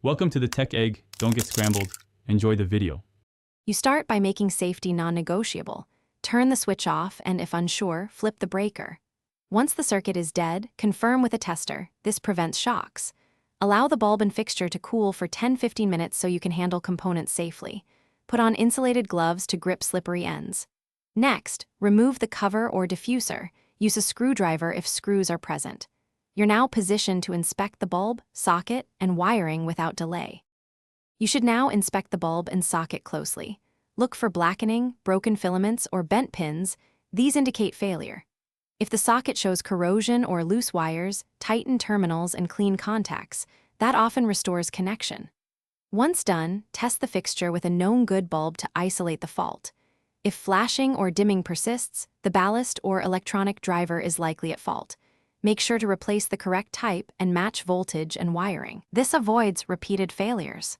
Welcome to the Tech Egg. Don't get scrambled. Enjoy the video. You start by making safety non-negotiable. Turn the switch off and, if unsure, flip the breaker. Once the circuit is dead, confirm with a tester. This prevents shocks. Allow the bulb and fixture to cool for 10-15 minutes so you can handle components safely. Put on insulated gloves to grip slippery ends. Next, remove the cover or diffuser. Use a screwdriver if screws are present. You're now positioned to inspect the bulb, socket, and wiring without delay. You should now inspect the bulb and socket closely. Look for blackening, broken filaments, or bent pins. These indicate failure. If the socket shows corrosion or loose wires, tighten terminals and clean contacts. That often restores connection. Once done, test the fixture with a known good bulb to isolate the fault. If flashing or dimming persists, the ballast or electronic driver is likely at fault. Make sure to replace the correct type and match voltage and wiring. This avoids repeated failures.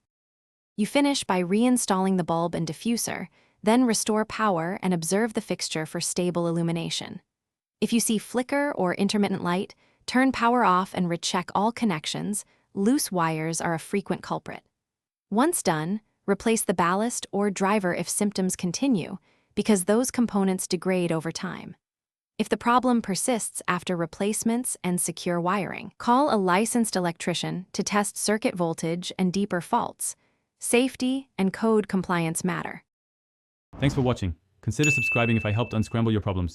You finish by reinstalling the bulb and diffuser, then restore power and observe the fixture for stable illumination. If you see flicker or intermittent light, turn power off and recheck all connections. Loose wires are a frequent culprit. Once done, replace the ballast or driver if symptoms continue, because those components degrade over time. If the problem persists after replacements and secure wiring, call a licensed electrician to test circuit voltage and deeper faults. Safety and code compliance matter. Thanks for watching. Consider subscribing if I helped unscramble your problems.